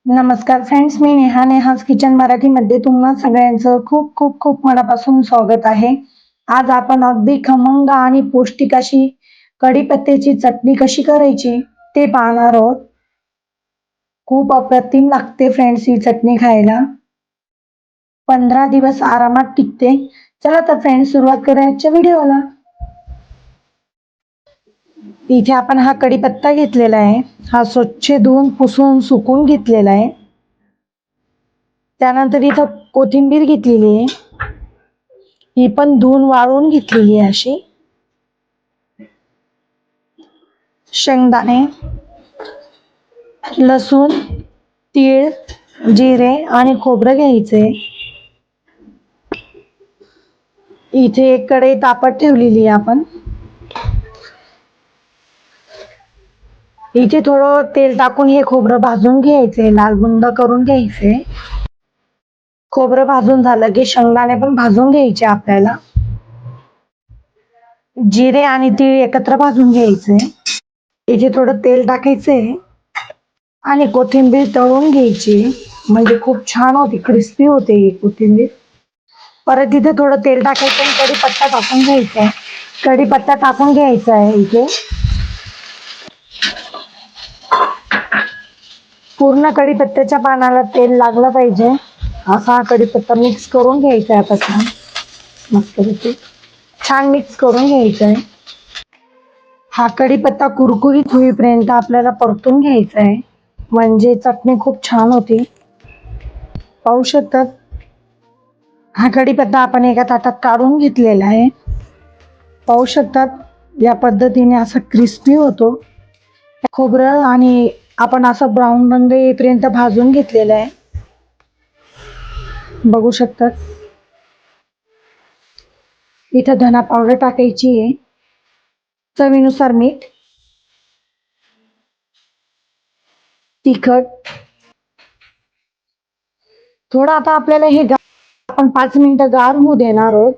नमस्कार फ्रेंड्स, मी नेहाज किचन मराठीमध्ये तुम्हा सगळ्यांचं खूप खूप खूप मनापासून स्वागत आहे. आज आपण अगदी खमंग आणि पौष्टिक अशी कढीपत्त्याची चटणी कशी करायची ते पाहणार आहोत. खूप अप्रतिम लागते फ्रेंड्स ही चटणी खायला. 15 दिवस आरामात टिकते. चला तर फ्रेंड्स, सुरुवात करूया आजच्या व्हिडिओला. इथे आपण हा कढीपत्ता घेतलेला आहे. हा स्वच्छ धुवून पुसून सुकून घेतलेला आहे. त्यानंतर इथं कोथिंबीर घेतलेली आहे. ही पण धुवून वाळवून घेतलेली आहे अशी. शेंगदाणे, लसूण, तीळ, जिरे आणि खोबरं घ्यायचे. इथे एक कढई तापत ठेवलेली आहे आपण. इथे थोडं तेल टाकून हे खोबरं भाजून घ्यायचे, लाल बुंद करून घ्यायचे. खोबरं भाजून झालं की शेंगदाणे पण भाजून घ्यायचे आपल्याला. जिरे आणि तीळ एकत्र भाजून घ्यायचे. इथे थोडं तेल टाकायचंय आणि कोथिंबीर तळून घ्यायची, म्हणजे खूप छान होती, क्रिस्पी होते ही कोथिंबीर. परत इथे थोडं तेल टाकायचं आणि कढीपत्ता टाकून घ्यायचा आहे. कढीपत्ता टाकून घ्यायचा आहे इथे. पूर्ण कढीपत्त्याच्या पानाला तेल लागलं पाहिजे असा हा कढीपत्ता मिक्स करून घ्यायचा आहे. आता छान मिक्स करून घ्यायचा आहे. हा कढीपत्ता कुरकुरीत होईपर्यंत आपल्याला परतून घ्यायचा आहे, म्हणजे चटणी खूप छान होती. पाहू शकतात, हा कढीपत्ता आपण एका ताटात काढून घेतलेला आहे. पाहू शकतात, या पद्धतीने असा क्रिस्पी होतो. खोबरं आणि आपण असं ब्राऊन रंग येईपर्यंत भाजून घेतलेलं आहे. बघू शकतात. इथं धना पावडर टाकायची आहे, चवीनुसार मीठ, तिखट. थोडं आता आपल्याला हे आपण 5 मिनिटं गार होऊ देणार आहोत.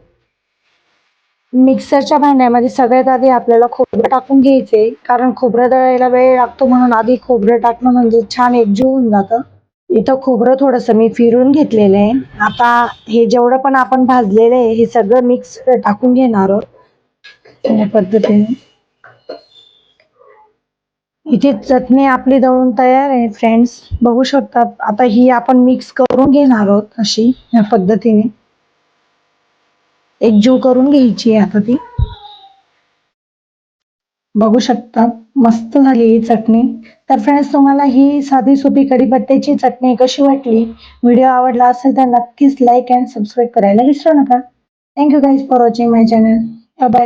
मिक्सरच्या भांड्यामध्ये सगळ्यात आधी आपल्याला खोबरं टाकून घ्यायचे, कारण खोबरं दळायला वेळ लागतो, म्हणून आधी खोबरं टाकणं म्हणजे छान एकजीव होऊन जातं. इथं खोबरं थोडंसं मी फिरून घेतलेलं आहे. आता हे जेवढं पण आपण भाजलेलं आहे हे सगळं मिक्स टाकून घेणार आहोत या पद्धतीने. इथे चटणी आपली दळून तयार आहे फ्रेंड्स, बघू शकतात. आता ही आपण मिक्स करून घेणार आहोत अशी या पद्धतीने एकजीव करून घ्यायची आहे आता ती. बघू शकता, मस्त झाली ही चटणी. तर फ्रेंड्स, तुम्हाला ही साधी सोपी कढीपत्त्याची चटणी कशी वाटली? व्हिडिओ आवडला असेल तर नक्कीच लाईक अँड सबस्क्राईब करायला विसरू नका. Thank you guys for watching my channel. Bye bye.